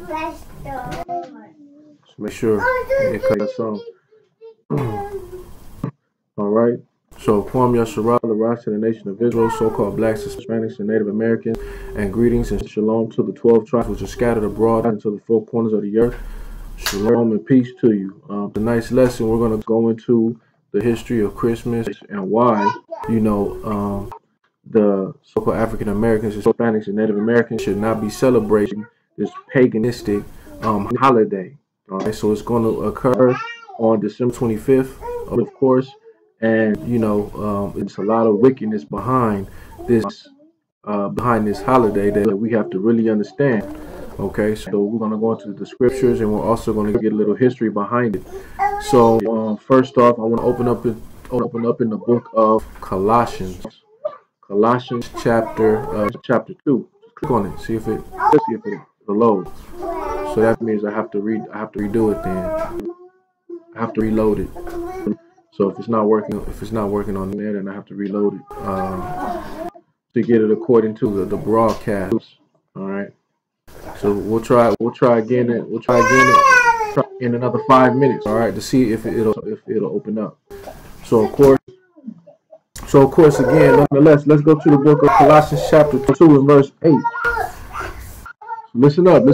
Just make sure it cuts on. All right. So, Kwam Yasharah, the rise to the nation of Israel, so-called blacks, Hispanics, and Native Americans, and greetings and shalom to the 12 tribes which are scattered abroad into the four corners of the earth. Shalom and peace to you. Tonight's lesson, we're going to go into the history of Christmas and why, the so-called African Americans, Hispanics, and Native Americans should not be celebrating this paganistic holiday. All right, so it's going to occur on December 25th, of course, and it's a lot of wickedness behind this holiday that we have to really understand. Okay, so we're going to go into the scriptures, and we're also going to get a little history behind it. So first off, I want to open up in the book of Colossians chapter 2. Just click on it, see if it loads. So that means I have to redo it. Then I have to reload it. So if it's not working on there, then I have to reload it to get it according to the broadcast. All right. So we'll try again in another 5 minutes. All right, to see if it'll open up. So of course again, nonetheless, let's go to the book of Colossians chapter 2 and verse 8. Listen up, you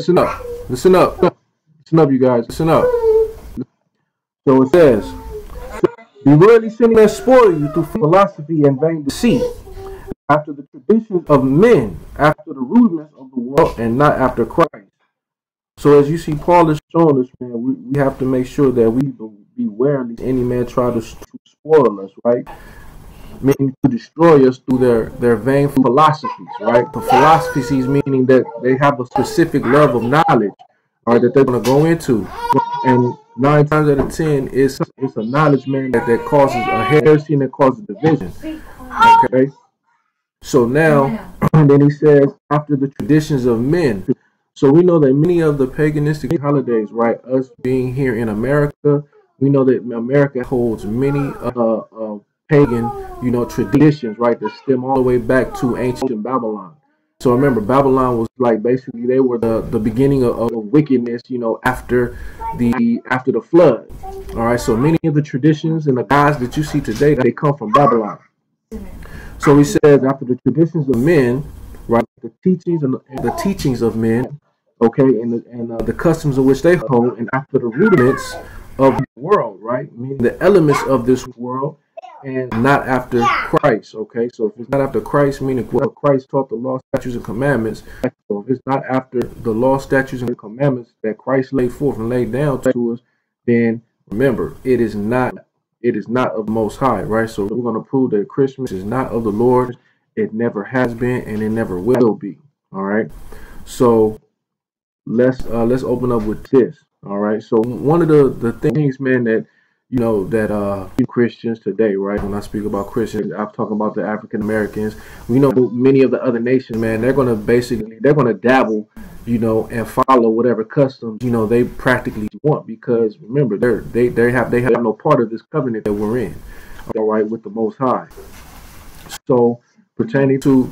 guys. Listen up. So it says, "Be worldly sinning that spoil you through philosophy and vain deceit, after the traditions of men, after the rudiments of the world, and not after Christ." So as you see, Paul is showing us, man, we have to make sure that we beware of any man try to spoil us, right? Meaning to destroy us through their vain philosophies, right? The philosophies meaning that they have a specific love of knowledge, or that they're going to go into, and 9 times out of 10 it's a knowledge, man, that causes a heresy and that causes division. Okay. So now, and then he says, after the traditions of men. So we know that many of the paganistic holidays, right, us being here in America, we know that America holds many pagan, traditions, right, that stem all the way back to ancient Babylon. So remember, Babylon was like basically they were the beginning of wickedness, after the flood. All right, so many of the traditions and the gods that you see today, they come from Babylon. So he says, after the traditions of men, right, the teachings of men, okay, and the customs of which they hold, and after the rudiments of the world, right, meaning the elements of this world, and not after Christ. Okay, so if it's not after Christ, meaning what Christ taught, the law, statutes, and commandments. So if it's not after the law, statutes, and commandments that Christ laid forth and laid down to us, then remember, it is not of the Most High, right? So we're going to prove that Christmas is not of the Lord. It never has been, and it never will be. All right. So let's open up with this. All right. So one of the things, man, that Christians today, right? When I speak about Christians, I'm talking about the African Americans. We know many of the other nations, man, they're going to dabble, and follow whatever customs, they practically want, because remember, they have no part of this covenant that we're in, all right, with the Most High. So pertaining to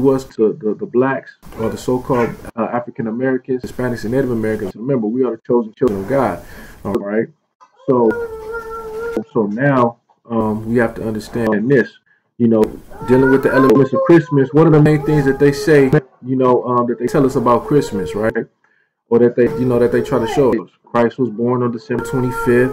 us, to the blacks, or the so-called African Americans, Hispanics, and Native Americans, remember, we are the chosen children of God, all right. So now we have to understand this, dealing with the elements of Christmas. One of the main things that they say, that they tell us about Christmas, right? Or that they try to show us. Christ was born on December 25th.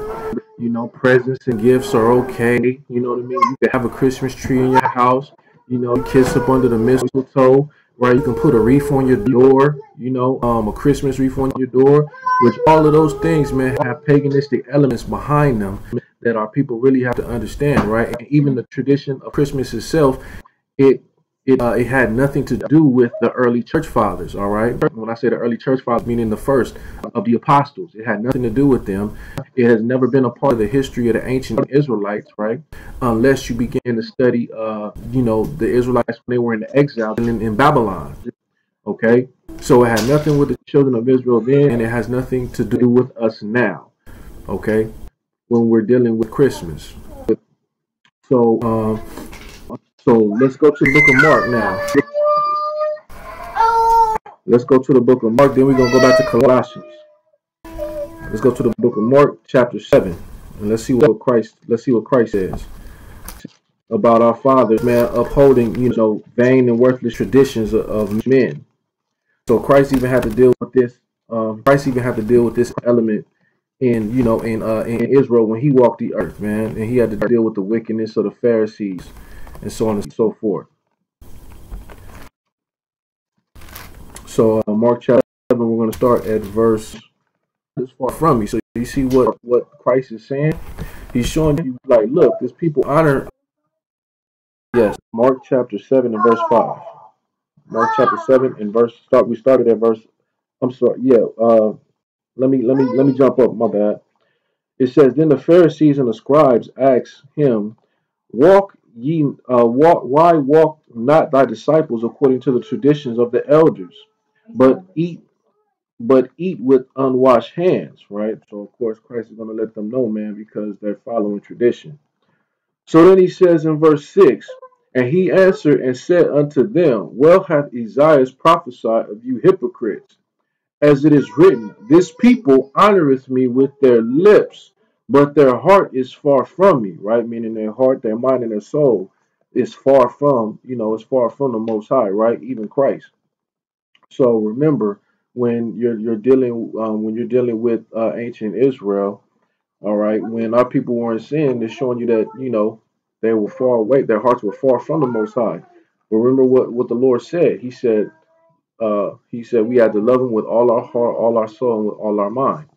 Presents and gifts are okay. You know what I mean? You can have a Christmas tree in your house. You kiss up under the mistletoe, right? You can put a wreath on your door, a Christmas wreath on your door, which all of those things, man, have paganistic elements behind them that our people really have to understand, right? And even the tradition of Christmas itself, it had nothing to do with the early church fathers, all right? When I say the early church fathers, meaning the first of the apostles, it had nothing to do with them. It has never been a part of the history of the ancient Israelites, right? Unless you begin to study, the Israelites when they were in the exile in Babylon, okay? So it had nothing with the children of Israel then, and it has nothing to do with us now, okay? When we're dealing with Christmas. So let's go to the book of Mark now. Let's go to the book of Mark. Then we're gonna go back to Colossians. Let's go to the book of Mark, chapter 7, and let's see what Christ. Let's see what Christ says about our fathers, man, upholding vain and worthless traditions of men. So Christ even had to deal with this. Christ even had to deal with this element in Israel when he walked the earth, man, and he had to deal with the wickedness of the Pharisees and so on and so forth. So Mark chapter 7, we're going to start at verse. This far from me, so you see what Christ is saying. He's showing you, like, look, this people honor. Yes, Mark chapter 7 and verse 5. Mark chapter 7 and verse start. We started at verse. I'm sorry. Yeah. Let me jump up. My bad. It says, then the Pharisees and the scribes asked him, why walk not thy disciples according to the traditions of the elders, but eat with unwashed hands, right? So of course Christ is going to let them know, man, because they're following tradition. So then he says in verse 6, and he answered and said unto them, well hath Isaiah prophesied of you hypocrites, as it is written, this people honoreth me with their lips, but their heart is far from me, right? Meaning their heart, their mind, and their soul is far from, is far from the Most High, right? Even Christ. So remember, when you're dealing with ancient Israel, all right, when our people were in sin, it's showing you that they were far away, their hearts were far from the Most High. But remember what the Lord said. He said we had to love Him with all our heart, all our soul, and with all our mind.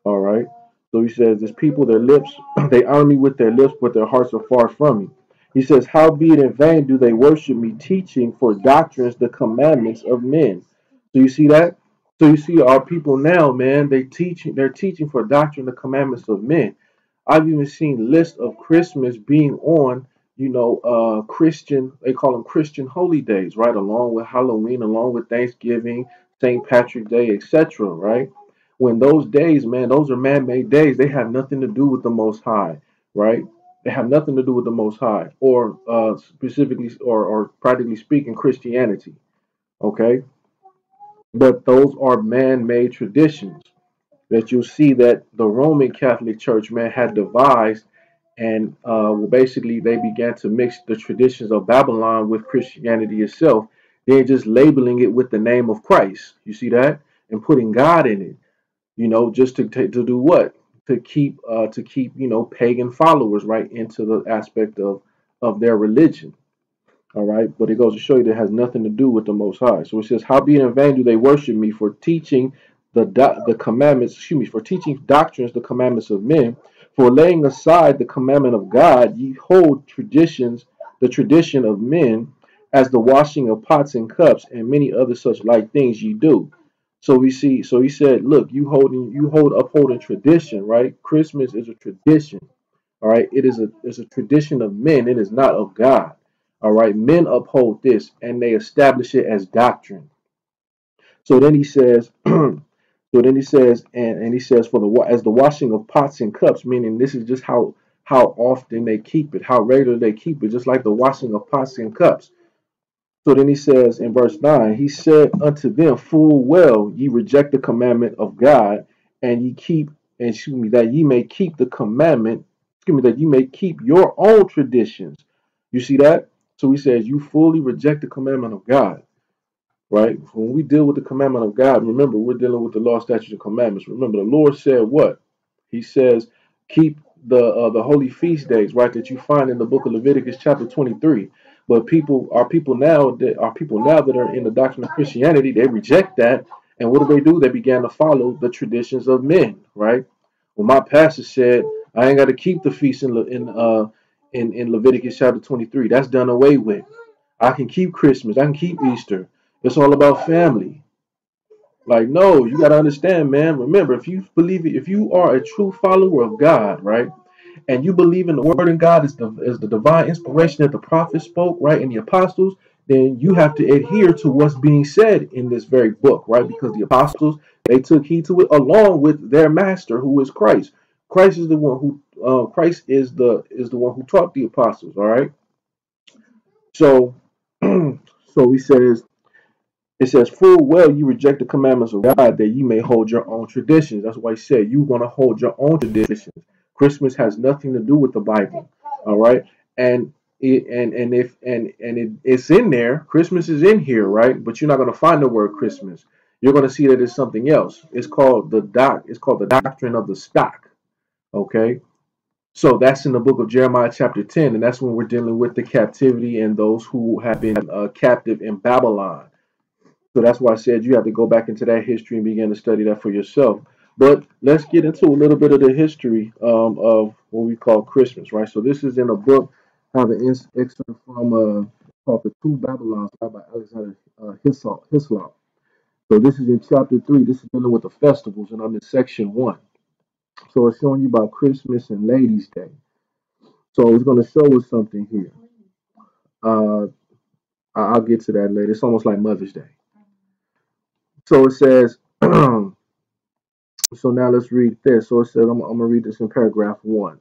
All right. So he says, this people, their lips, they honor me with their lips, but their hearts are far from me. He says, howbeit in vain do they worship me, teaching for doctrines the commandments of men. So you see that? So you see our people now, man, they're teaching for doctrine the commandments of men. I've even seen lists of Christmas being on, Christian, they call them Christian holy days, right? Along with Halloween, along with Thanksgiving, St. Patrick's Day, etc., right? When those days, man, those are man-made days. They have nothing to do with the Most High, right? They have nothing to do with the Most High, or specifically, or practically speaking, Christianity. Okay, but those are man-made traditions that you'll see that the Roman Catholic Church, man, had devised, and basically they began to mix the traditions of Babylon with Christianity itself. They're just labeling it with the name of Christ. You see that, and putting God in it. Just to do what? To keep pagan followers right into the aspect of their religion. All right, but it goes to show you that it has nothing to do with the Most High. So it says, "Howbeit in vain do they worship me for teaching the commandments. Excuse me, for teaching doctrines the commandments of men, for laying aside the commandment of God, ye hold the tradition of men, as the washing of pots and cups, and many other such like things ye do." So we see. So he said, "Look, upholding tradition, right? Christmas is a tradition. All right, it's a tradition of men. It is not of God. All right, men uphold this and they establish it as doctrine." So then he says, and he says, for the as the washing of pots and cups, meaning this is just how often they keep it, how regular they keep it, just like the washing of pots and cups. So then he says in verse 9, he said unto them, full well, ye reject the commandment of God, and that ye may keep the commandment, that ye may keep your own traditions. You see that? So he says, you fully reject the commandment of God, right? When we deal with the commandment of God, remember, we're dealing with the law, statutes, and commandments. Remember, the Lord said what? He says, keep the holy feast days, right? That you find in the book of Leviticus, chapter 23. But our people now that are in the doctrine of Christianity, they reject that, and what do? They began to follow the traditions of men, right? Well, my pastor said I ain't got to keep the feast in Leviticus chapter 23. That's done away with. I can keep Christmas. I can keep Easter. It's all about family. Like, no, you got to understand, man. Remember, if you are a true follower of God, right, and you believe in the word of God as the divine inspiration that the prophets spoke, right, and the apostles, then you have to adhere to what's being said in this very book, right? Because the apostles, they took heed to it along with their master, who is Christ. Christ is the one who taught the apostles, all right? So, so he says, It says, full well you reject the commandments of God that you may hold your own traditions. That's why he said you're going to hold your own traditions. Christmas has nothing to do with the Bible. All right. And it's in there. Christmas is in here, right? But you're not going to find the word Christmas. You're going to see that it's something else. It's called the doctrine of the stock. Okay. So that's in the book of Jeremiah chapter 10, and that's when we're dealing with the captivity and those who have been captive in Babylon. So that's why I said you have to go back into that history and begin to study that for yourself. But let's get into a little bit of the history of what we call Christmas, right? So this is in a book. I have an excerpt from called The Two Babylons by Alexander Hislop. So this is in chapter 3. This is dealing with the festivals, and I'm in section 1. So it's showing you about Christmas and Ladies' Day. So it's going to show us something here. Uh, I'll get to that later. It's almost like Mother's Day. So it says, so now let's read this. So it says, I'm going to read this in paragraph 1.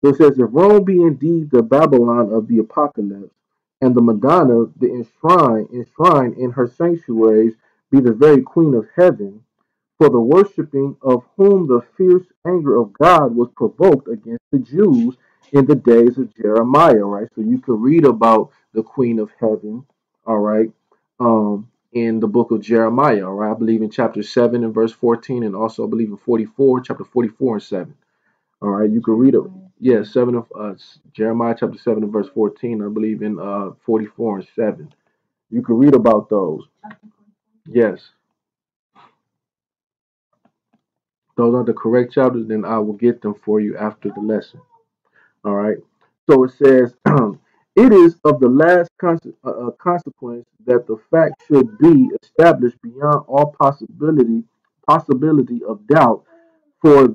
So it says, if Rome be indeed the Babylon of the apocalypse, and the Madonna, the enshrined in her sanctuaries, be the very queen of heaven, for the worshipping of whom the fierce anger of God was provoked against the Jews in the days of Jeremiah, right? So you can read about the Queen of Heaven, all right, in the book of Jeremiah, all right? I believe in chapter 7 and verse 14, and also I believe in 44, chapter 44 and 7. All right, you can read it. Yeah, 7 of Jeremiah chapter 7 and verse 14. I believe in 44 and 7. You can read about those. Yes. Those are the correct chapters, then I will get them for you after the lesson. All right. So it says, it is of the last consequence that the fact should be established beyond all possibility of doubt. For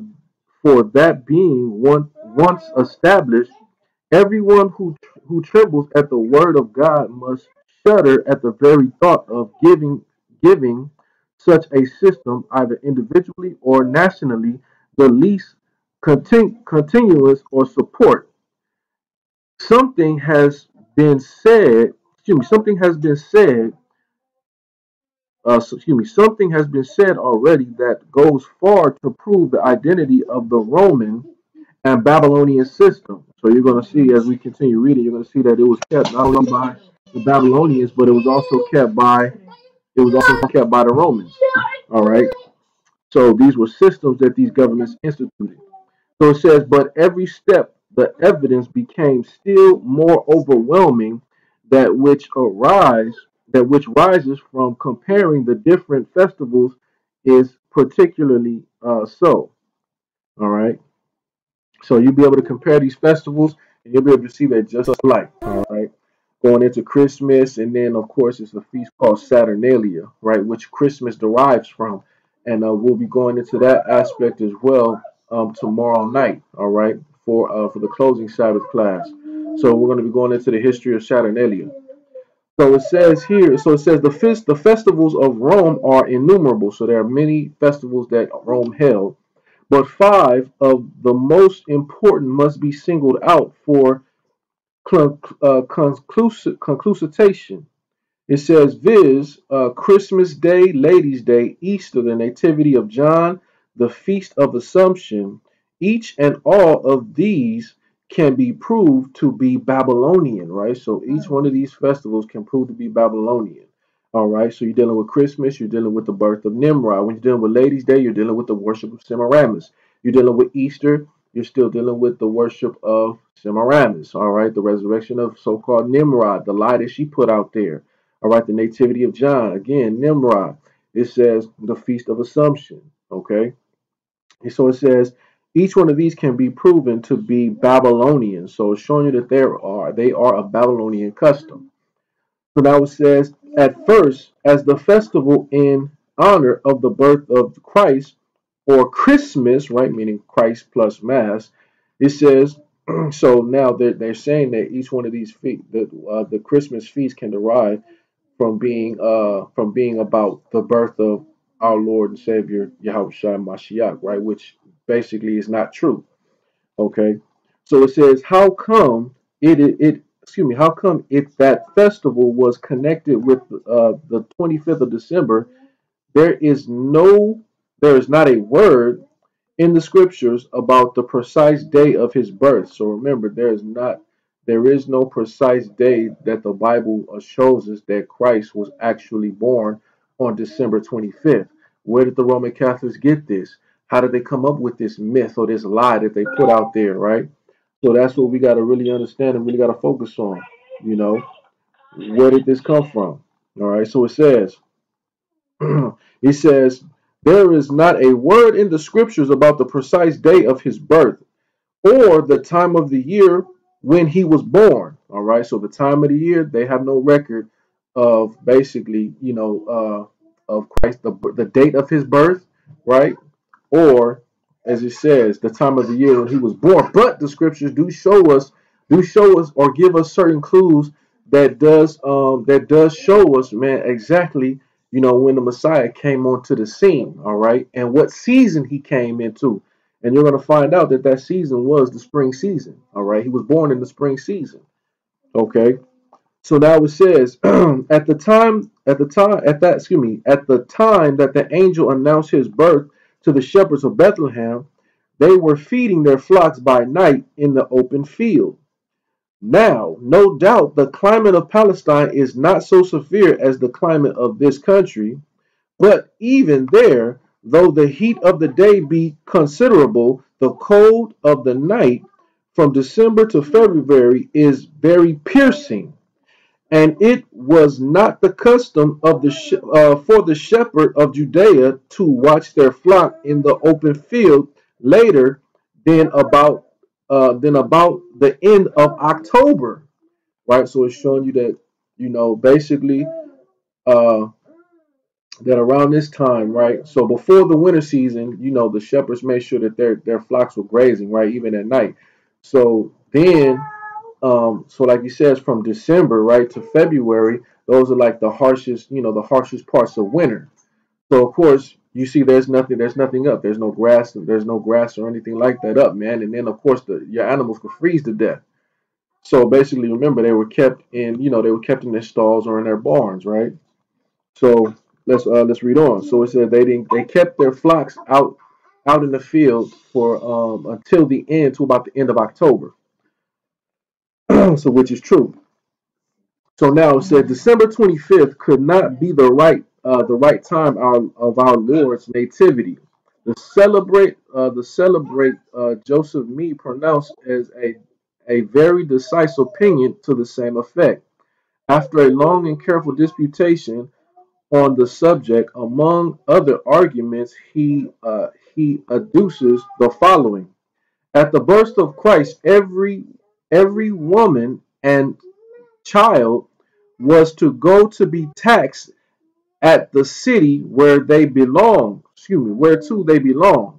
that being once established, everyone who trembles at the word of God must shudder at the very thought of giving such a system, either individually or nationally, the least continuous or support. Something has been said. Excuse me. Something has been said. Something has been said already that goes far to prove the identity of the Roman and Babylonian system. So you're going to see as we continue reading, you're going to see that it was kept not only by the Babylonians, but it was also kept by the Romans. All right. So these were systems that these governments instituted. So it says, but every step the evidence became still more overwhelming that which rises from comparing the different festivals is particularly so. All right. So you'll be able to compare these festivals and you'll be able to see that just like, all right, going into Christmas. And then, of course, it's a feast called Saturnalia, right, which Christmas derives from. And we'll be going into that aspect as well tomorrow night, all right, for the closing Sabbath class. So we're going to be going into the history of Saturnalia. So it says here, the festivals of Rome are innumerable. So there are many festivals that Rome held, but 5 of the most important must be singled out for conclusion. It says, viz., Christmas Day, Ladies' Day, Easter, the Nativity of John, the Feast of Assumption. Each and all of these can be proved to be Babylonian, right? So each one of these festivals can prove to be Babylonian. All right, so you're dealing with Christmas, you're dealing with the birth of Nimrod. When you're dealing with Ladies' Day, you're dealing with the worship of Semiramis. You're dealing with Easter, you're still dealing with the worship of Semiramis. All right, the resurrection of so-called Nimrod, the lie that she put out there. All right, the nativity of John, again, Nimrod. It says the Feast of Assumption. Okay, and so it says each one of these can be proven to be Babylonian. So it's showing you that they are a Babylonian custom. So now it says, at first, as the festival in honor of the birth of Christ, or Christmas, right, meaning Christ plus Mass, it says, so now they're saying that each one of these feasts, the Christmas feast can derive from being about the birth of our Lord and Savior Yahushua Mashiach, right, which basically is not true. Okay, so it says, how come excuse me, how come it that festival was connected with the 25th of December? There is no, there is not a word in the scriptures about the precise day of his birth. So remember, there is no precise day that the Bible shows us that Christ was actually born on December 25th. Where did the Roman Catholics get this? How did they come up with this myth or this lie that they put out there, right? So that's what we got to really understand and really got to focus on. You know, where did this come from? All right. So it says, it says, there is not a word in the scriptures about the precise day of his birth or the time of the year when he was born. All right. So the time of the year, they have no record of basically, of Christ, the date of his birth, right? Or as it says, the time of the year when he was born. But the scriptures do show us or give us certain clues that does show us, man, exactly, when the Messiah came onto the scene, all right, and what season he came into. And you're going to find out that that season was the spring season, all right. He was born in the spring season, okay. So now it says, at the time that the angel announced his birth to the shepherds of Bethlehem, they were feeding their flocks by night in the open field. Now, no doubt the climate of Palestine is not so severe as the climate of this country, but even there, though the heat of the day be considerable, the cold of the night from December to February is very piercing. And it was not the custom of for the shepherd of Judea to watch their flock in the open field later than about the end of October, right? So it's showing you that basically uh, that around this time, right? So before the winter season, the shepherds made sure that their flocks were grazing, right, even at night. So then so like you says, from December right to February, those are like the harshest parts of winter. So of course you see there's nothing up. There's no grass or anything like that up, man. And then of course your animals could freeze to death. So basically, remember they were kept in their stalls or in their barns, right? So let's read on. So it said they kept their flocks out in the field for until the end to about the end of October. So which is true. So now it said December 25th could not be the right time of our Lord's nativity. The celebrate Joseph Mee pronounced as a very decisive opinion to the same effect. After a long and careful disputation on the subject, among other arguments, he adduces the following: at the birth of Christ, every woman and child was to go to be taxed at the city where they belong, whereto they belong.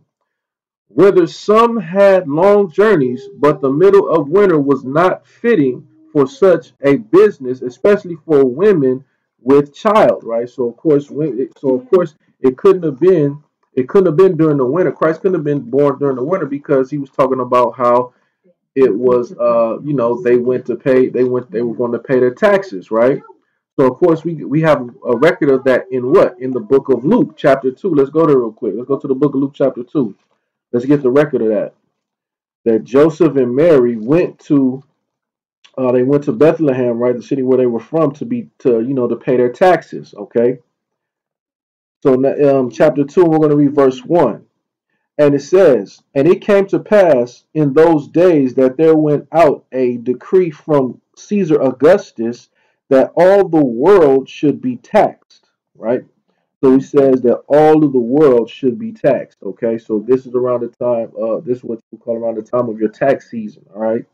Whether some had long journeys, but the middle of winter was not fitting for such a business, especially for women with child, right? So of course it couldn't have been during the winter. Christ couldn't have been born during the winter because he was talking about how it was they were going to pay their taxes, right? So of course we have a record of that in what? In the book of Luke, chapter 2. Let's go there real quick. Let's go to the book of Luke, chapter 2. Let's get the record of that. That Joseph and Mary went to Bethlehem, right, the city where they were from, to pay their taxes. Okay. So chapter 2, we're going to read verse 1. And it says, and it came to pass in those days that there went out a decree from Caesar Augustus that all the world should be taxed, right? So he says that all of the world should be taxed. Okay, so this is around the time. This is what you call around the time of your tax season. All right.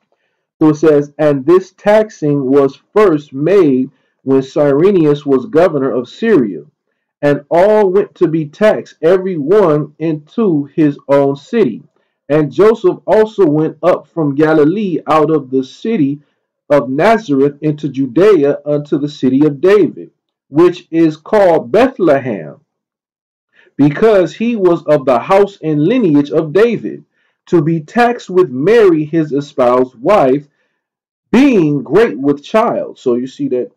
So it says, and this taxing was first made when Cyrenius was governor of Syria, and all went to be taxed, every one into his own city. And Joseph also went up from Galilee out of the city of Nazareth into Judea unto the city of David, which is called Bethlehem, because he was of the house and lineage of David, to be taxed with Mary his espoused wife, being great with child. So you see that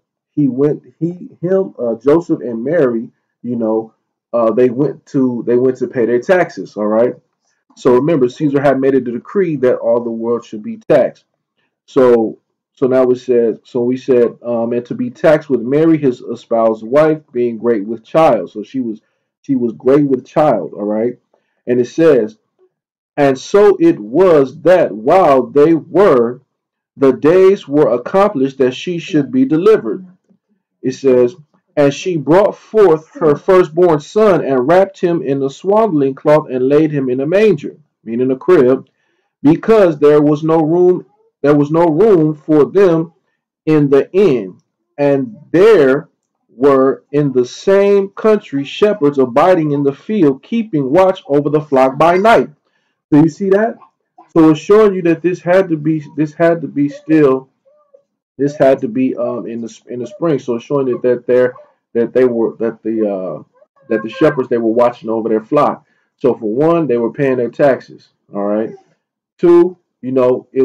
Joseph and Mary, you know, they went to pay their taxes. All right. So remember, Caesar had made a decree that all the world should be taxed. So so now it says, so we said, and to be taxed with Mary, his espoused wife, being great with child. So she was great with child. All right. And it says, and so it was that while they were, the days were accomplished that she should be delivered. It says, and she brought forth her firstborn son and wrapped him in a swaddling cloth and laid him in a manger, meaning a crib, because there was no room for them in the inn. And there were in the same country shepherds abiding in the field, keeping watch over the flock by night. So you see that? So it's showing you that this had to be in the spring. So it's showing that the shepherds, they were watching over their flock. So for one, they were paying their taxes. All right. Two, it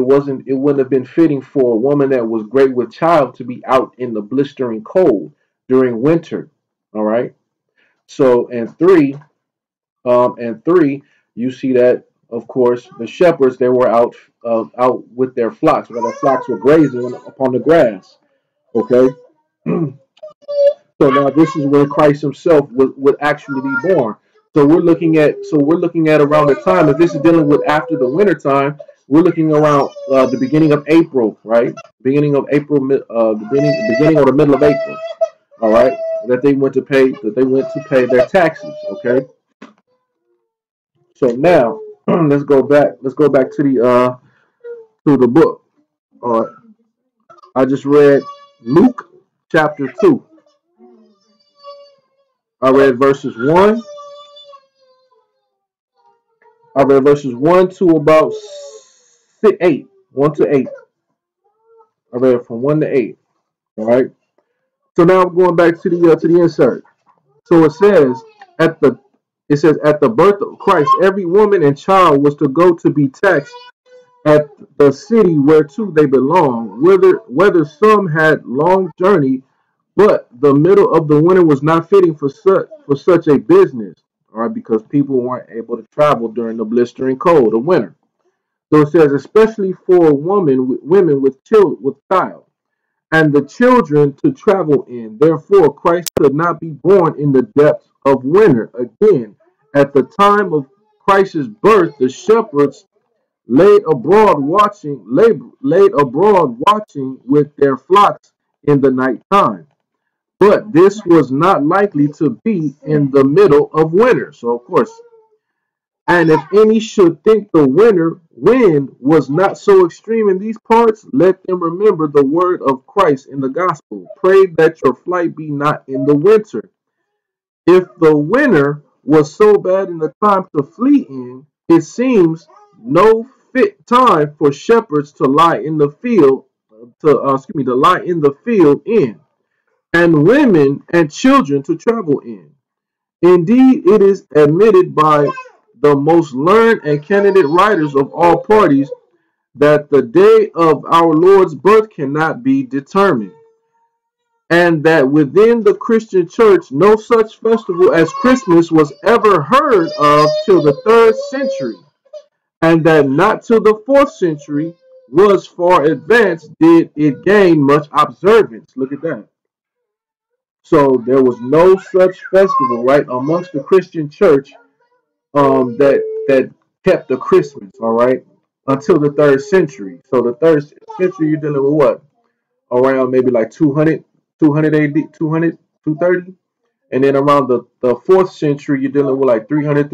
wouldn't have been fitting for a woman that was great with child to be out in the blistering cold during winter. All right. So and three, you see that, of course, the shepherds, they were out with their flocks, while their flocks were grazing upon the grass. Okay. So now this is where Christ Himself would actually be born. So we're looking at around the time, if this is dealing with after the winter time, we're looking around the beginning of April, right? Beginning of April, beginning or the middle of April. All right, that they went to pay their taxes. Okay, so now let's go back. Let's go back to the book. All right, I just read Luke chapter 2. I read verses 1. I read verses 1 to about 8. 1 to 8. I read from 1 to 8. All right. So now I'm going back to the insert. So at the birth of Christ, every woman and child was to go to be taxed at the city whereto they belong, whether some had long journey, but the middle of the winter was not fitting for such a business. All right, because people weren't able to travel during the blistering cold of winter. So it says, especially for women with child, and the children to travel in. Therefore, Christ could not be born in the depths of winter. Again, at the time of Christ's birth, the shepherds laid abroad watching with their flocks in the night time. But this was not likely to be in the middle of winter. So, of course, and if any should think the winter wind was not so extreme in these parts, let them remember the word of Christ in the gospel. Pray that your flight be not in the winter. If the winter was so bad in the time to flee in, it seems no fit time for shepherds to lie in the field, to lie in the field in, and women and children to travel in. Indeed, it is admitted by the most learned and candid writers of all parties that the day of our Lord's birth cannot be determined, and that within the Christian church no such festival as Christmas was ever heard of till the 3rd century, and that not till the 4th century was far advanced did it gain much observance. Look at that. So there was no such festival, right, amongst the Christian church, that kept the Christmas, all right, until the 3rd century. So the 3rd century, you're dealing with what? Around maybe like 200, 200 AD, 200, 230. And then around the 4th century, you're dealing with like 300,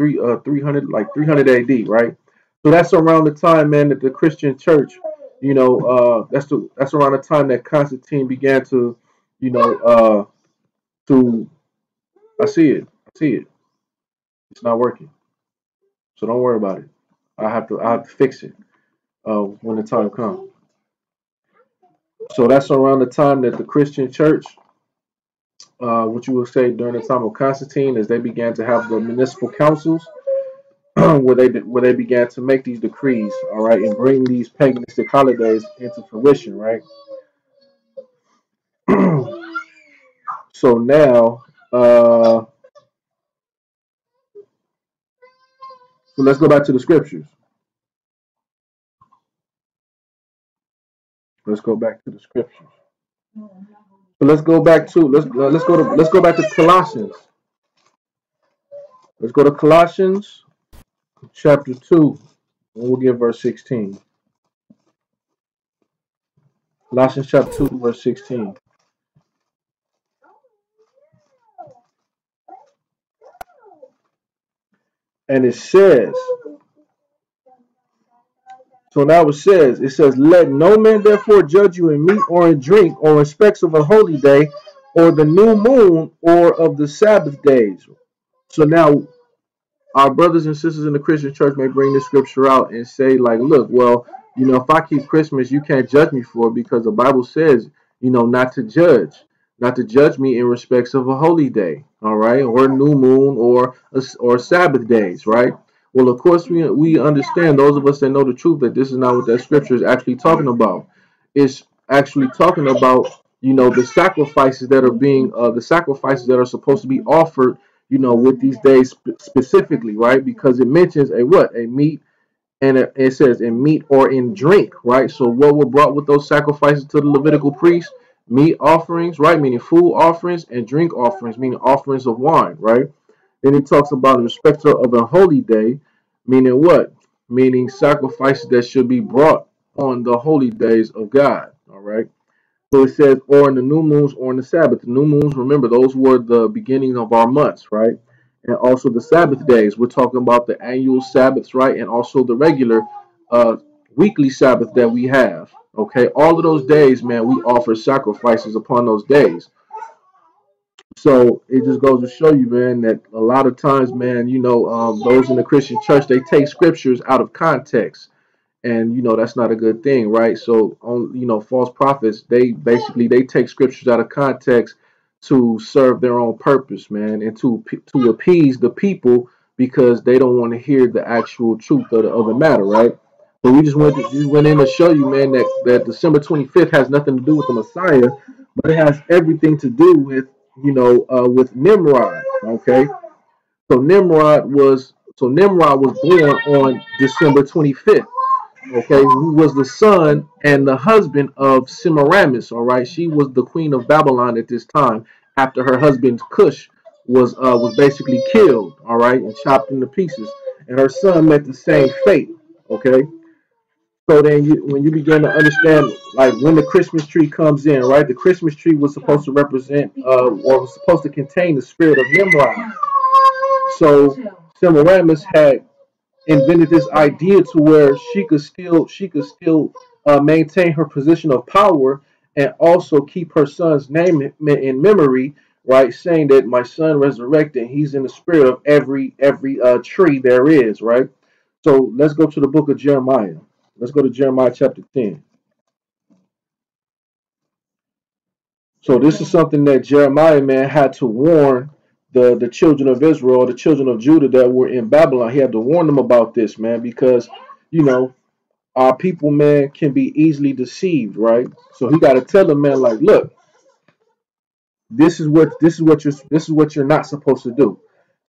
like 300 AD, right? So that's around the time, man, that the Christian church, that's around the time that Constantine began to, you know, to, I see it, it's not working. So don't worry about it. I have to fix it when the time comes. So that's around the time that the Christian church, what you would say during the time of Constantine, as they began to have the municipal councils, where they began to make these decrees, all right, and bring these paganistic holidays into fruition, right? So now, so let's go back to the scriptures. Let's go back to the scriptures. So let's go back to Colossians. Let's go to Colossians chapter 2, and we'll get verse 16. Colossians chapter 2, verse 16. And it says, so now it says, let no man therefore judge you in meat or in drink or in respects of a holy day or the new moon or of the Sabbath days. So now our brothers and sisters in the Christian church may bring this scripture out and say, like, look, well, if I keep Christmas, you can't judge me for it because the Bible says, not to judge me in respects of a holy day, all right, or new moon or Sabbath days, right? Well, of course, we understand, those of us that know the truth, that this is not what that scripture is actually talking about. It's actually talking about, the sacrifices that are the sacrifices that are supposed to be offered, with these days specifically, right? Because it mentions a meat, and it says in meat or in drink, right? So what were brought with those sacrifices to the Levitical priests? Meat offerings, right? Meaning food offerings, and drink offerings, meaning offerings of wine, right? Then he talks about in respect of a holy day, meaning what? Meaning sacrifices that should be brought on the holy days of God, all right? So it says, or in the new moons or in the Sabbath. The new moons, remember, those were the beginning of our months, right? And also the Sabbath days. We're talking about the annual Sabbaths, right? And also the regular uh, weekly Sabbath that we have. Okay, all of those days, man, we offer sacrifices upon those days. So it just goes to show you, man, that a lot of times, man, those in the Christian church, they take scriptures out of context, and that's not a good thing, right? So on false prophets, they take scriptures out of context to serve their own purpose, man, and to appease the people because they don't want to hear the actual truth of the matter, right? So we just went in to show you, man, that December 25th has nothing to do with the Messiah, but it has everything to do with with Nimrod. Okay, Nimrod was born on December 25th. Okay, who was the son and the husband of Semiramis. All right, she was the queen of Babylon at this time after her husband Cush was basically killed. All right, and chopped into pieces, and her son met the same fate. Okay, so then when you begin to understand, like, when the Christmas tree comes in, right, the Christmas tree was supposed to represent or was supposed to contain the spirit of Nimrod. So Semiramis had invented this idea to where she could still maintain her position of power and also keep her son's name in memory, right? Saying that my son resurrected, he's in the spirit of every tree there is, right? So let's go to the book of Jeremiah. Let's go to Jeremiah chapter 10. So this is something that Jeremiah, man, had to warn the children of Israel, the children of Judah that were in Babylon. He had to warn them about this, man, because you know our people, man, can be easily deceived, right? So he got to tell them, man, like, look, this is what you're not supposed to do.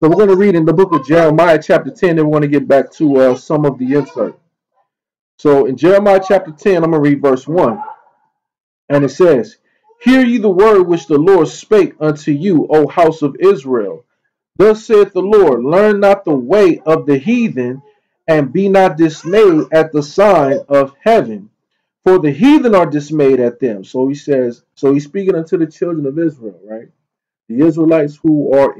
So we're going to read in the book of Jeremiah chapter 10, and we're going to get back to some of the insert. So in Jeremiah chapter 10, I'm going to read verse 1. And it says, hear ye the word which the Lord spake unto you, O house of Israel. Thus saith the Lord, learn not the way of the heathen, and be not dismayed at the sign of heaven. For the heathen are dismayed at them. So he says, so he's speaking unto the children of Israel, right? The Israelites who are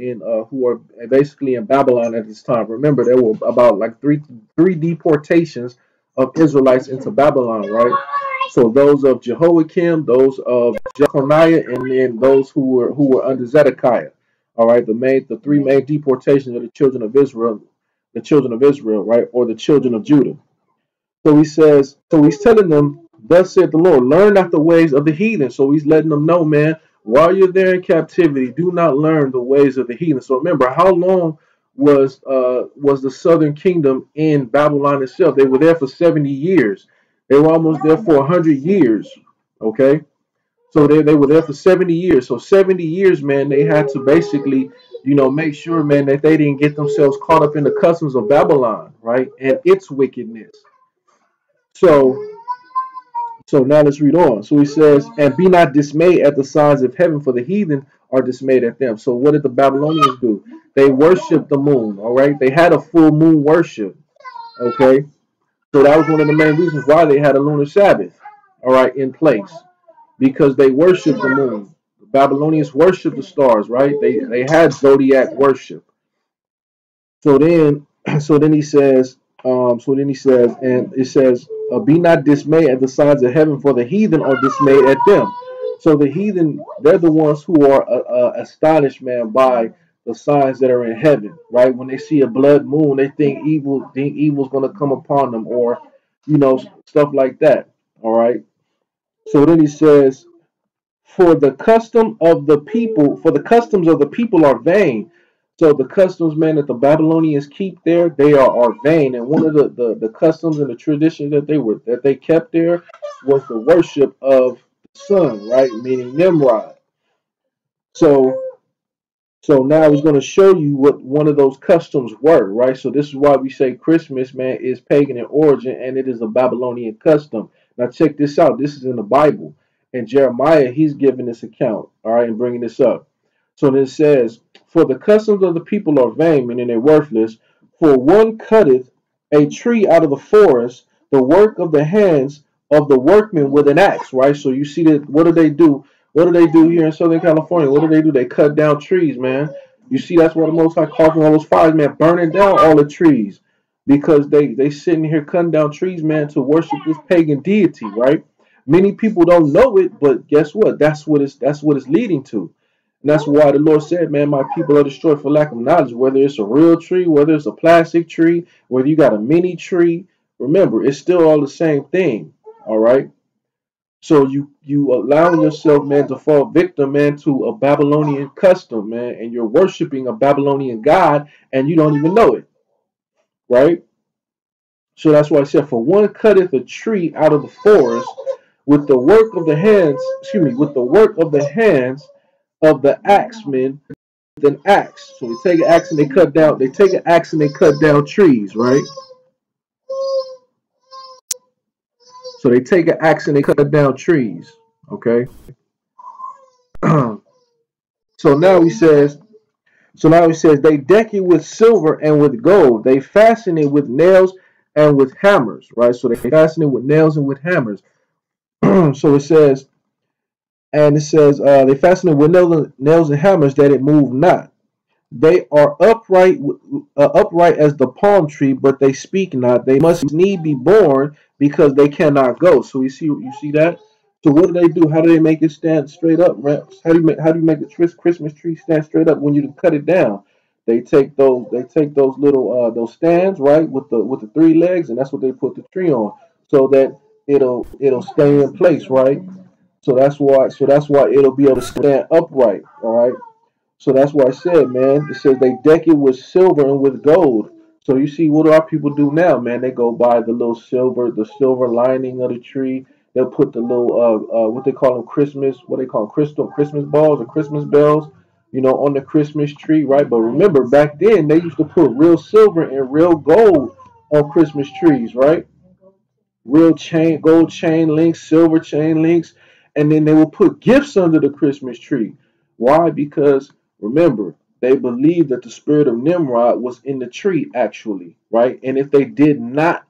basically in Babylon at this time. Remember, there were about like three deportations of Israelites into Babylon, right? So those of Jehoiakim, those of Jeconiah, and then those who were under Zedekiah. All right, the three main deportations of the children of Israel, right, or the children of Judah. So he says, so he's telling them, thus said the Lord, learn not the ways of the heathen. So he's letting them know, man, while you're there in captivity, do not learn the ways of the heathen. So remember, how long was the southern kingdom in Babylon itself. They were there for 70 years. They were almost there for 100 years. Okay, so they were there for 70 years. So 70 years, man, they had to basically, make sure, man, that they didn't get themselves caught up in the customs of Babylon, right, and its wickedness. So so now let's read on. So he says, and be not dismayed at the signs of heaven, for the heathen are dismayed at them. So what did the Babylonians do? They worshiped the moon, all right? They had a full moon worship, okay? So that was one of the main reasons why they had a lunar Sabbath, all right, in place, because they worshiped the moon. The Babylonians worshiped the stars, right? They had zodiac worship. So then, so then he says, and it says, "Be not dismayed at the signs of heaven, for the heathen are dismayed at them." So the heathen, they're the ones who are astonished, man, by the signs that are in heaven, right? When they see a blood moon, they think evil's going to come upon them, or stuff like that. All right. So then he says, for the customs of the people are vain. So the customs, man, that the Babylonians keep there, they are vain. And one of the customs and the traditions that they kept there was the worship of the sun, right? Meaning Nimrod. So so now he's going to show you what one of those customs were, right? So this is why we say Christmas, man, is pagan in origin and it is a Babylonian custom. Now check this out. This is in the Bible. And Jeremiah, he's giving this account, all right, and bringing this up. So then it says, for the customs of the people are vain, meaning they're worthless. For one cutteth a tree out of the forest, the work of the hands of the workmen with an axe, right? So you see that, what do they do? What do they do here in Southern California? What do they do? They cut down trees, man. You see, that's what the Most High causing all those fires, man, burning down all the trees because they sitting here cutting down trees, man, to worship this pagan deity, right? Many people don't know it, but guess what? That's what it's leading to. And that's why the Lord said, man, my people are destroyed for lack of knowledge, whether it's a real tree, whether it's a plastic tree, whether you got a mini tree. Remember, it's still all the same thing. All right. So you allowing yourself, man, to fall victim, man, to a Babylonian custom, man, and you're worshiping a Babylonian god and you don't even know it, right? So that's why I said, for one cutteth a tree out of the forest with the work of the hands, with the work of the hands of the axemen with an axe. So they take an axe and they take an axe and they cut down trees, right? So they take an axe and they cut down trees. Okay. so now he says, they deck it with silver and with gold. They fasten it with nails and with hammers, right? So they fasten it with nails and with hammers. so they fasten it with nails and hammers that it move not. They are upright as the palm tree, but they speak not. They must need be born because they cannot go. So you see that. So what do they do? How do they make it stand straight up, Reps? How do you make a Christmas tree stand straight up when you cut it down? They take those little those stands, right, with the three legs, and that's what they put the tree on, so that it'll stay in place, right? So that's why it'll be able to stand upright, all right. So that's why I said, man, it says they deck it with silver and with gold. So you see, what do our people do now, man? They go buy the silver lining of the tree. They'll put the little, what they call them, what they call them, Christmas balls or Christmas bells, on the Christmas tree, right? But remember, back then, they used to put real silver and real gold on Christmas trees, right? Real gold chain links, silver chain links, and then they will put gifts under the Christmas tree. Why? Because remember, they believed that the spirit of Nimrod was in the tree actually, right? And if they did not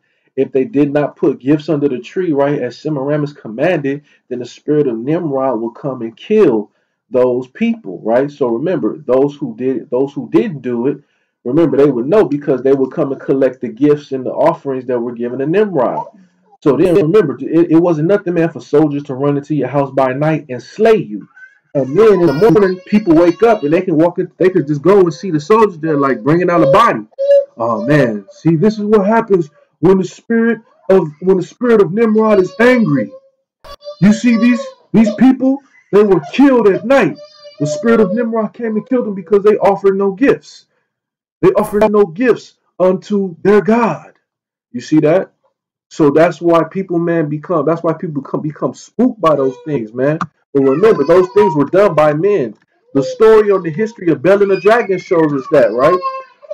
put gifts under the tree, right, as Semiramis commanded, then the spirit of Nimrod will come and kill those people, right? So remember, those who didn't do it, remember they would know because they would come and collect the gifts and the offerings that were given to Nimrod. So then remember, it wasn't nothing, man, for soldiers to run into your house by night and slay you. And then in the morning, people wake up and they can walk in, they could just go and see the soldiers there, like bringing out a body. Oh man, see, this is what happens when the spirit of Nimrod is angry. You see these people, they were killed at night. The spirit of Nimrod came and killed them because they offered no gifts. They offer no gifts unto their God. You see that? So that's why people, man, become spooked by those things, man. But remember, those things were done by men. The story on the history of Bel and the Dragon shows us that, right?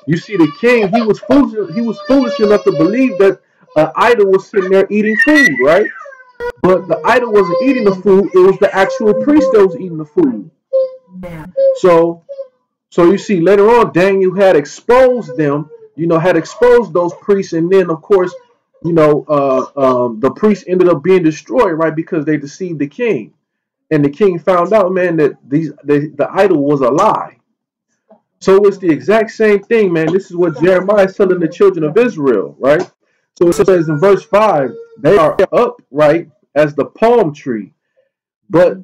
You see, the king, he was foolish enough to believe that an idol was sitting there eating food, right? But the idol wasn't eating the food; it was the actual priest that was eating the food. So, so you see, later on, Daniel had exposed them. Had exposed those priests, and then, of course, the priests ended up being destroyed, right? Because they deceived the king, and the king found out, man, that the idol was a lie. So it's the exact same thing, man. This is what Jeremiah is telling the children of Israel, right? So it says in verse 5, they are upright as the palm tree, but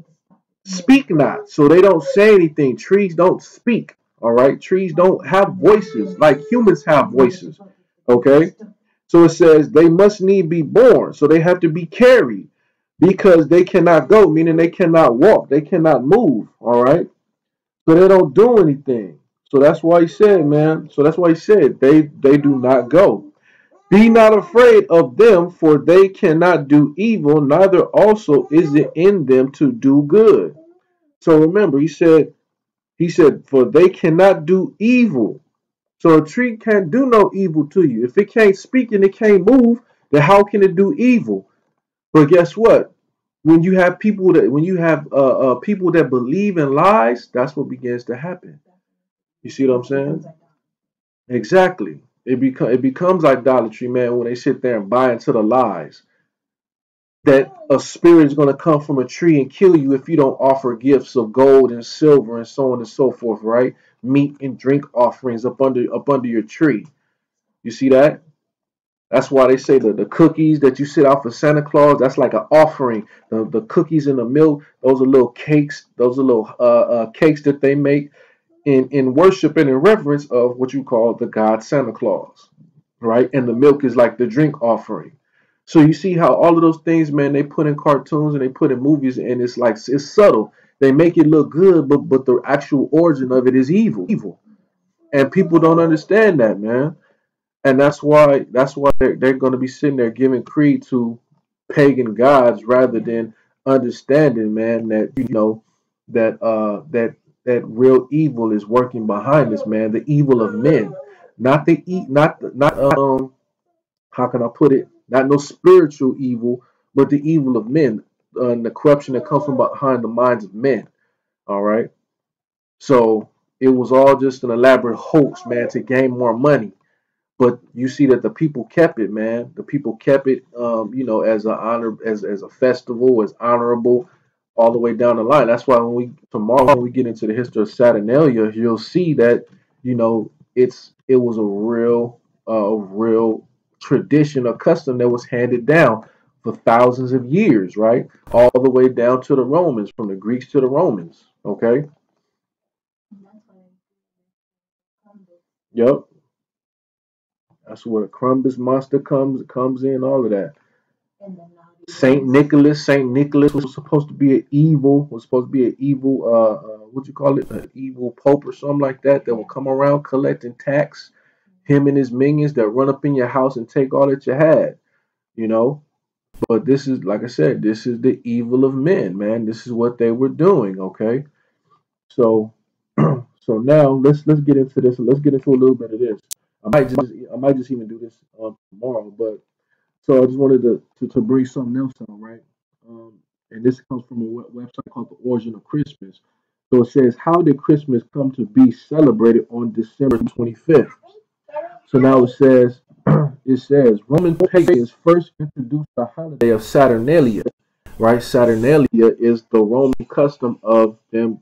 speak not. So they don't say anything. Trees don't speak, all right? Trees don't have voices like humans have voices, okay? So it says they must need be born. So they have to be carried because they cannot go, meaning they cannot walk, they cannot move, all right? So they don't do anything. So that's why he said, man. So that's why he said they do not go. Be not afraid of them, for they cannot do evil, neither also is it in them to do good. So remember, he said, for they cannot do evil. So a tree can't do no evil to you. If it can't speak and it can't move, then how can it do evil? But guess what? When you have people that believe in lies, that's what begins to happen. You see what I'm saying? Exactly. It becomes idolatry, man, when they sit there and buy into the lies that a spirit is going to come from a tree and kill you if you don't offer gifts of gold and silver and so on and so forth, right? Meat and drink offerings up under your tree. You see that? That's why they say that the cookies that you sit out for Santa Claus, that's like an offering. The cookies and the milk, those are little cakes. Those are little cakes that they make in worship and in reverence of what you call the god Santa Claus, right? And the milk is like the drink offering. So you see how all of those things, man, they put in cartoons and they put in movies, and it's subtle. They make it look good, but the actual origin of it is evil, and people don't understand that, man. And that's why they're going to be sitting there giving creed to pagan gods rather than understanding, man, that that real evil is working behind this, man. The evil of men, not the not how can I put it? Not no spiritual evil, but the evil of men, and the corruption that comes from behind the minds of men. All right. So it was all just an elaborate hoax, man, to gain more money. But you see that the people kept it, man. The people kept it, as a honor, as a festival, as honorable, all the way down the line. That's why when we get into the history of Saturnalia, you'll see that it was a real tradition, a custom that was handed down for thousands of years, right? All the way down to the Romans, from the Greeks to the Romans. Okay. Yep. That's where the Crumbus monster comes in. All of that. Saint Nicholas was supposed to be an evil, what you call it, an evil pope or something like that will come around collecting tax. Him and his minions that run up in your house and take all that you had, you know. But this is, like I said, this is the evil of men, man. This is what they were doing. Okay, so so now let's get into this. Let's get into a little bit of this. I might just even do this tomorrow, but so I just wanted to bring something else out, right? Um, and this comes from a website called The Origin of Christmas. So it says, how did Christmas come to be celebrated on December 25th? So now it says Roman pagans first introduced the holiday of Saturnalia, right? Saturnalia is the Roman custom of them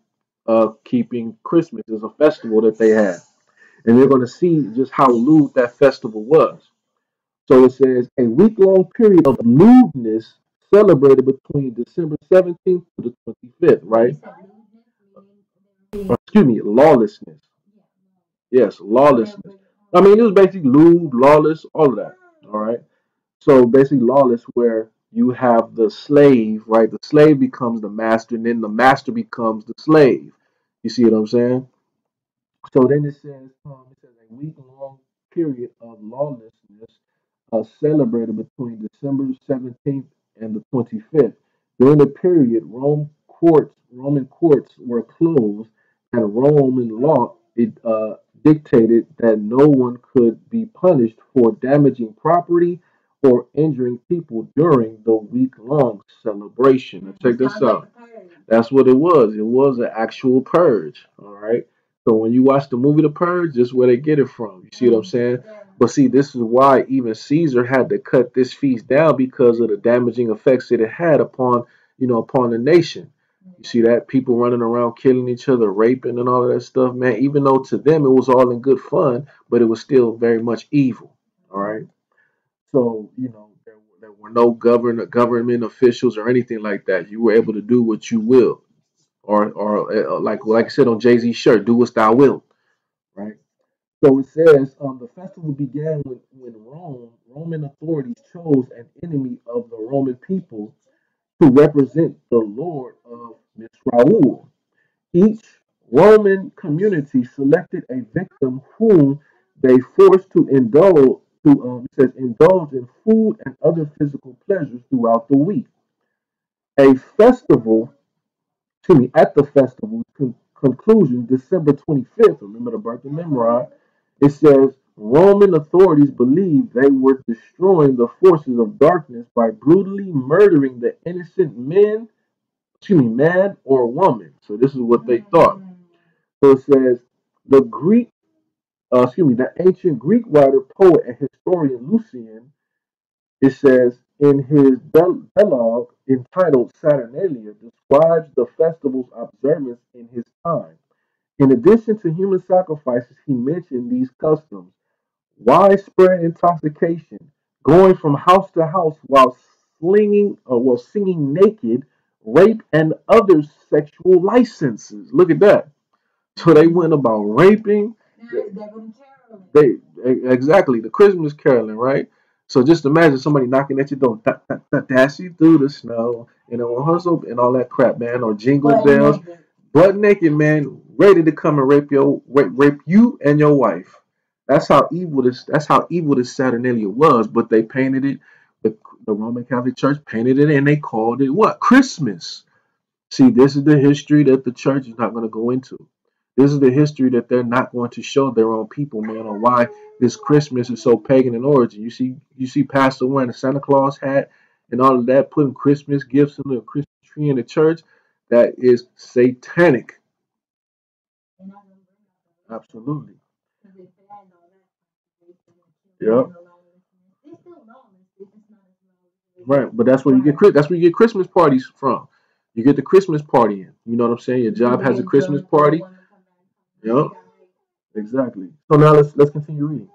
keeping Christmas as a festival that they have. And we're going to see just how lewd that festival was. So it says a week-long period of lewdness celebrated between December 17th to the 25th, right? Or, excuse me, lawlessness. Yes, lawlessness. I mean, it was basically lewd, lawless, all of that. All right. So basically, lawless, where you have the slave, right? The slave becomes the master, and then the master becomes the slave. You see what I'm saying? So then it says a week-long period of lawlessness celebrated between December 17th and the 25th. During the period, Roman courts were closed, and Roman law dictated that no one could be punished for damaging property or injuring people during the week-long celebration. Now check this out. That's what it was. It was an actual purge. All right. So when you watch the movie The Purge, this is where they get it from. You see what I'm saying? But see, this is why even Caesar had to cut this feast down because of the damaging effects that it had upon, upon the nation. You see that people running around killing each other, raping and all of that stuff, man. Even though to them it was all in good fun, but it was still very much evil. All right. So there were no government officials or anything like that. You were able to do what you will, or like I said on Jay Z's shirt, do what thou wilt. Right. So it says the festival began when Roman authorities chose an enemy of the Roman people to represent the Lord of Misrael. Each Roman community selected a victim whom they forced to it says indulge in food and other physical pleasures throughout the week. A festival, at the festival's conclusion, December 25th, remember the birth of Nimrod, it says Roman authorities believed they were destroying the forces of darkness by brutally murdering the innocent man or woman. So this is what they thought. So it says the the ancient Greek writer, poet, and historian Lucian, it says in his dialogue entitled Saturnalia, describes the festival's observance in his time. In addition to human sacrifices, he mentioned these customs: widespread intoxication, going from house to house while singing naked, rape, and other sexual licenses. Look at that. So they went about raping. They exactly the Christmas caroling, right? So just imagine somebody knocking at your door, dashing through the snow, hustle and all that crap, man, or jingle bells, butt naked, man, ready to come and rape you and your wife. That's how evil this. That's how evil this Saturnalia was. But they painted it. The Roman Catholic Church painted it, and they called it what? Christmas. See, this is the history that the church is not going to go into. This is the history that they're not going to show their own people, man, on why this Christmas is so pagan in origin. You see Pastor wearing a Santa Claus hat and all of that, putting Christmas gifts in the Christmas tree in the church. That is satanic. Absolutely. Yep. Right, but that's where you get Christmas parties from. You get the Christmas party in. You know what I'm saying? Your job has a Christmas party. Yep, exactly. So now let's continue reading.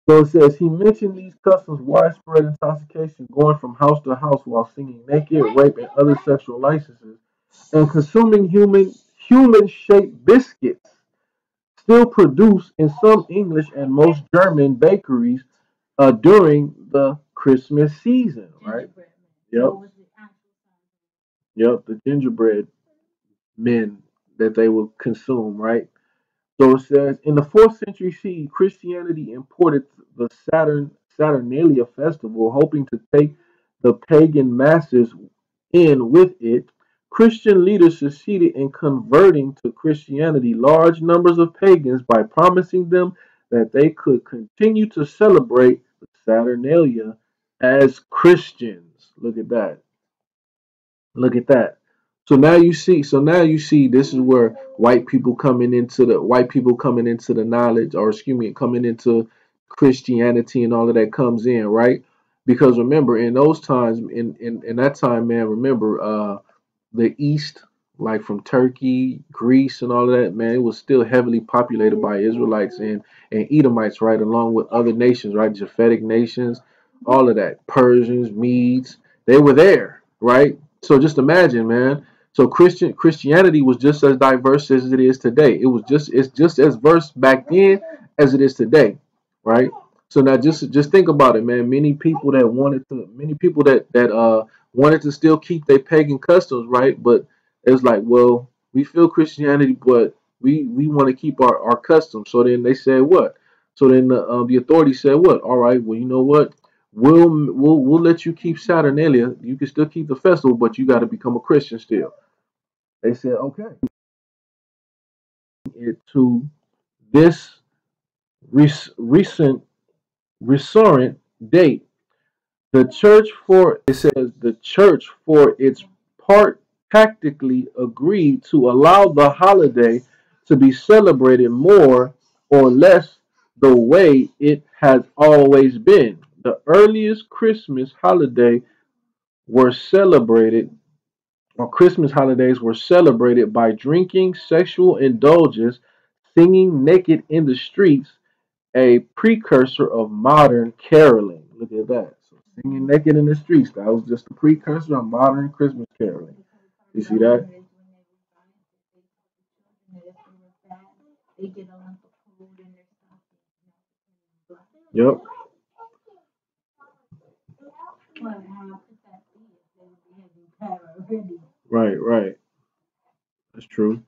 So it says he mentioned these customs: widespread intoxication, going from house to house while singing naked, rape, and other sexual licenses, and consuming human shaped biscuits, still produced in some English and most German bakeries during the Christmas season. Right? Yep. Yep. The gingerbread men that they would consume. Right? So it says in the 4th century CE, Christianity imported the Saturnalia festival, hoping to take the pagan masses in with it. Christian leaders succeeded in converting to Christianity large numbers of pagans by promising them that they could continue to celebrate the Saturnalia as Christians. Look at that. Look at that. So now you see this is where white people coming into the knowledge, or excuse me, coming into Christianity and all of that comes in, right? Because remember in those times, in that time, man, remember the East, like from Turkey, Greece, and all of that, man, it was still heavily populated by Israelites and Edomites, right, along with other nations, right, Japhetic nations, all of that, Persians, Medes, they were there, right? So just imagine, man. So Christianity was just as diverse as it is today. It's just as diverse back then as it is today, right? So now just think about it, man. Many people that wanted to still keep their pagan customs, right? But it's like, well, we feel Christianity, but we want to keep our customs. So then they said what? So then the authorities said, "What? All right. Well, you know what? We'll let you keep Saturnalia. You can still keep the festival, but you got to become a Christian still." They said, "Okay." It to this recent recurrent date, the church for it says the church for its part tactically agreed to allow the holiday to be celebrated more or less the way it has always been. The earliest Christmas holiday were celebrated or Christmas holidays were celebrated by drinking, sexual indulgence, singing naked in the streets, a precursor of modern caroling. Look at that. So singing naked in the streets, that was just a precursor of modern Christmas caroling. You see that? Yep. Right, right. That's true.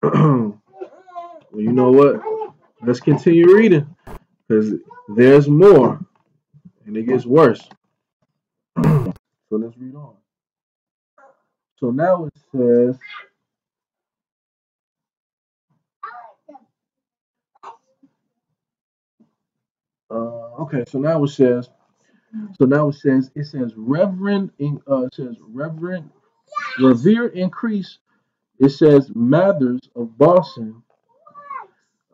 Well, you know what? Let's continue reading because there's more and it gets worse. So let's read on. So now it says, okay, it says Reverend, it says Reverend, Revere Increase. It says Mathers of Boston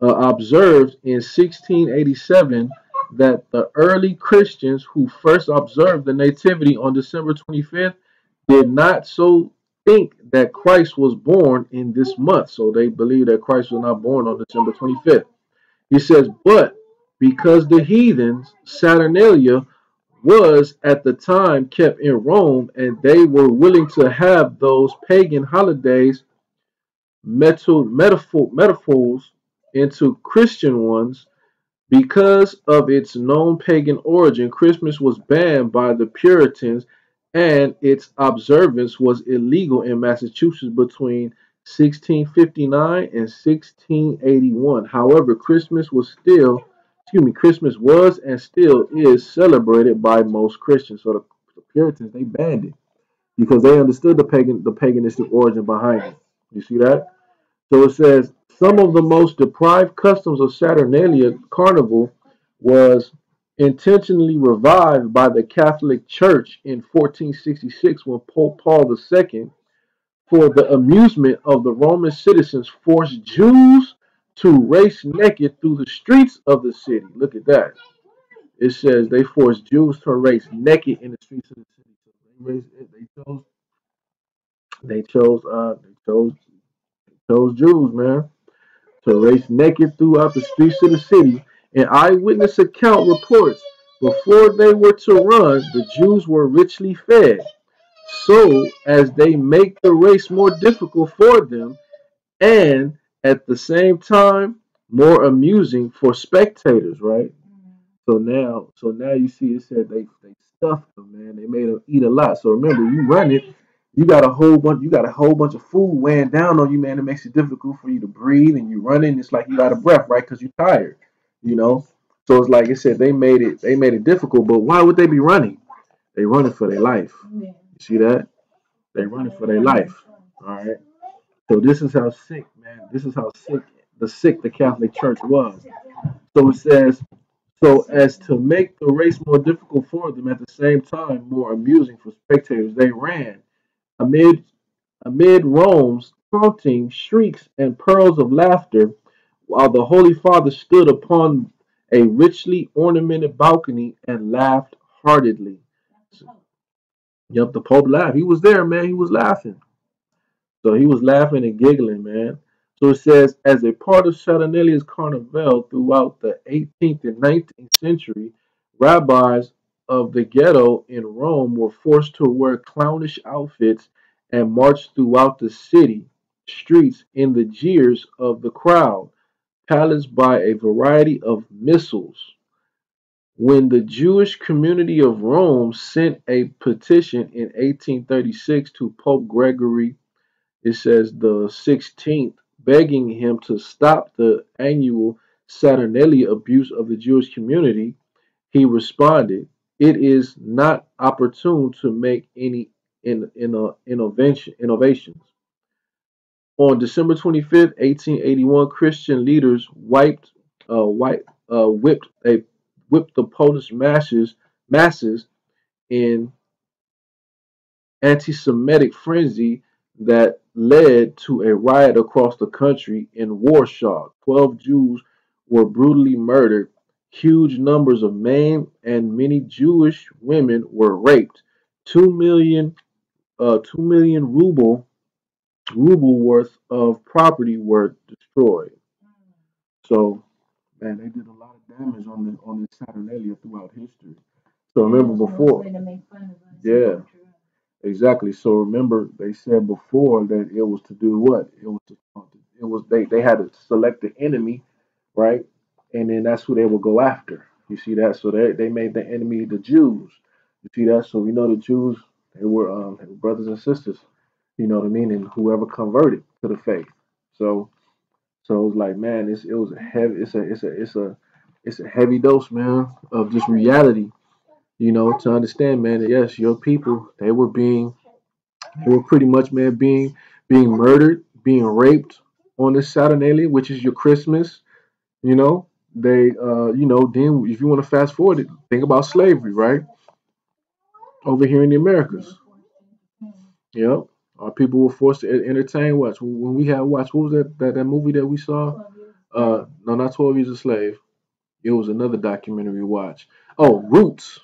observed in 1687 that the early Christians who first observed the Nativity on December 25th did not so think that Christ was born in this month. So they believe that Christ was not born on December 25th. He says, but because the heathens, Saturnalia, was at the time kept in Rome and they were willing to have those pagan holidays metaphors into Christian ones. Because of its known pagan origin, Christmas was banned by the Puritans and its observance was illegal in Massachusetts between 1659 and 1681. However, Christmas was and still is celebrated by most Christians. So the Puritans, they banned it because they understood the paganistic origin behind it. You see that? So it says some of the most deprived customs of Saturnalia Carnival was intentionally revived by the Catholic Church in 1466 when Pope Paul II, for the amusement of the Roman citizens, forced Jews to race naked through the streets of the city. Look at that. It says they forced Jews to race naked in the streets of the city. So they chose, chose Jews, man, to race naked throughout the streets of the city. An eyewitness account reports before they were to run, the Jews were richly fed, so as they make the race more difficult for them and at the same time more amusing for spectators, right? So now you see it said they stuffed them, man. They made them eat a lot. So remember, you run it, you got a whole bunch of food weighing down on you, man. It makes it difficult for you to breathe, and you running. It's like you got a breath, right? Because you're tired, you know. So it's like I said, they made it difficult. But why would they be running? They running for their life. You see that? They running for their life. All right. So this is how sick, man. This is how sick the Catholic Church was. So it says, so as to make the race more difficult for them, at the same time more amusing for spectators, they ran amid Rome's taunting shrieks and pearls of laughter, while the Holy Father stood upon a richly ornamented balcony and laughed heartedly. Yep, the Pope laughed. He was there, man. He was laughing. So he was laughing and giggling, man. So it says, as a part of Saturnalia's carnival throughout the 18th and 19th century, rabbis of the ghetto in Rome were forced to wear clownish outfits and march throughout the city streets in the jeers of the crowd, palanced by a variety of missiles. When the Jewish community of Rome sent a petition in 1836 to Pope Gregory, it says the 16th, begging him to stop the annual Saturnalia abuse of the Jewish community, he responded, "It is not opportune to make any innovations." On December 25th, 1881, Christian leaders whipped the Polish masses in anti-Semitic frenzy that led to a riot across the country. In Warsaw, 12 Jews were brutally murdered. Huge numbers of men and many Jewish women were raped. 2 million ruble worth of property were destroyed. So, man, they did a lot of damage on this Saturnalia throughout history. So remember before, yeah, exactly. So remember, they said before that it was to do what? They had to select the enemy, right? And then that's who they would go after. You see that? So they made the enemy the Jews. You see that? So we know the Jews they were brothers and sisters. You know what I mean? And whoever converted to the faith. So so it was like, man, it was a heavy it's a heavy dose, man, of just reality. To understand, man, that yes, your people they were pretty much, man, being murdered, being raped on this Saturnalia, which is your Christmas. You know, then if you want to fast forward it, think about slavery, right? Over here in the Americas. Yep. Our people were forced to entertain watch. When we had watch, what was that movie that we saw? No, not 12 Years a Slave. It was another documentary we watched. Oh, Roots.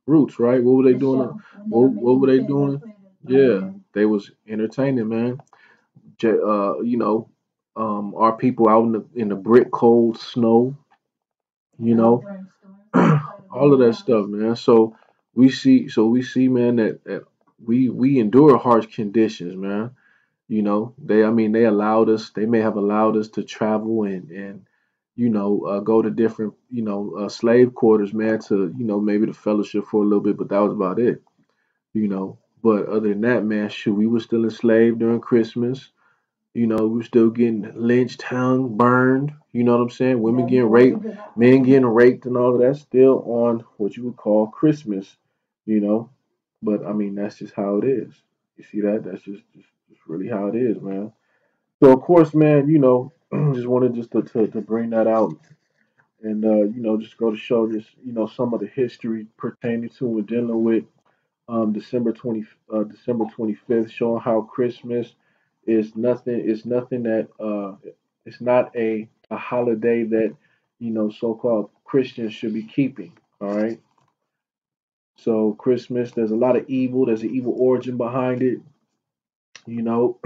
Roots, right? What were they doing? What were they doing? Yeah, they was entertaining, man. You know, our people out in the brick cold snow, you know, all of that stuff, man. So we see, man, that we endure harsh conditions, man. They allowed us, they may have allowed us to travel and go to different, slave quarters, man, to, maybe the fellowship for a little bit, but that was about it, But other than that, man, shoot, we were still enslaved during Christmas. We were still getting lynched, hung, burned. You know what I'm saying? Women getting raped, men getting raped, and all of that still on what you would call Christmas, you know. But I mean, that's just how it is. You see that? That's just really how it is, man. So of course, man, just wanted to bring that out and just go to show this, some of the history pertaining to and dealing with December 25th, showing how Christmas is nothing that it's not a holiday that so-called Christians should be keeping. All right. So Christmas, there's a lot of evil. There's an evil origin behind it. Remember,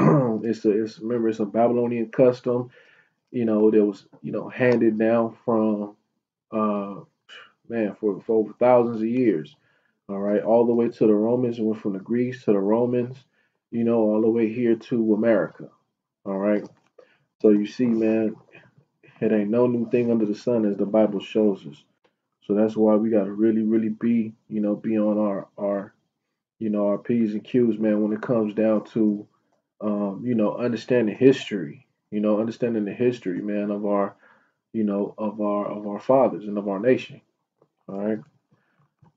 it's a Babylonian custom. That was handed down from uh man for over thousands of years. All right, all the way to the Romans. It went from the Greeks to the Romans. All the way here to America. All right. So you see, man, it ain't no new thing under the sun, as the Bible shows us. So that's why we gotta really, really be on our P's and Q's, man, when it comes down to understanding history, understanding the history, man, of our fathers and of our nation. All right.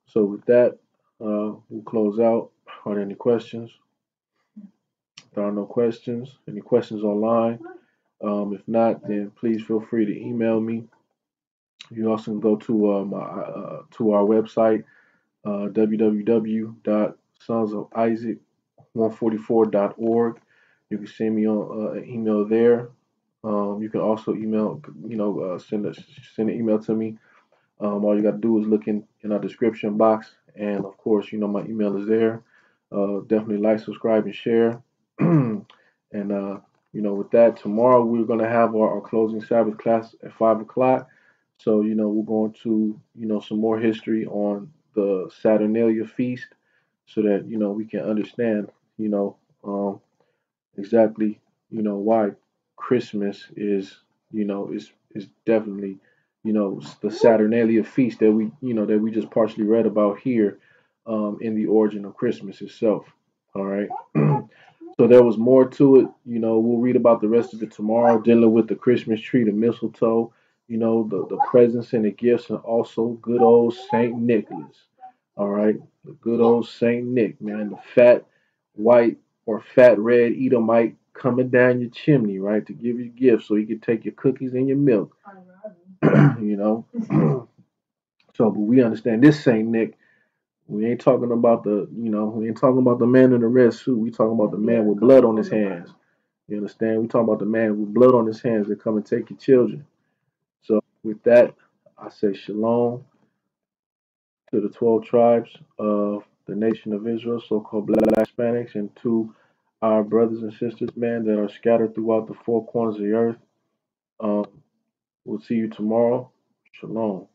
So with that, we'll close out. Are there any questions? If there are no questions. Any questions online? If not, then please feel free to email me. You also can go to our website, www.sonsofisaac144.org. You can send me on an email there. You can also send an email to me. All you got to do is look in our description box, and of course, my email is there. Definitely like, subscribe, and share. And with that, tomorrow we're gonna have our closing Sabbath class at 5 o'clock. So we're going to some more history on the Saturnalia feast, so that we can understand you know exactly why Christmas is definitely the Saturnalia feast that we just partially read about here, in the origin of Christmas itself. All right. So there was more to it. We'll read about the rest of it tomorrow, dealing with the Christmas tree, the mistletoe, the presents and the gifts, and also good old Saint Nicholas. All right, the good old Saint Nick, man, the fat white or fat red Edomite coming down your chimney, right, to give you gifts so you can take your cookies and your milk. you know. So, but we understand this Saint Nick. We ain't talking about we ain't talking about the man in the red suit. We talking about the man with blood on his hands. You understand? We talking about the man with blood on his hands that come and take your children. So with that, I say shalom to the 12 tribes of the nation of Israel, so-called Black Hispanics, and to our brothers and sisters, man, that are scattered throughout the four corners of the earth. Um, we'll see you tomorrow. Shalom.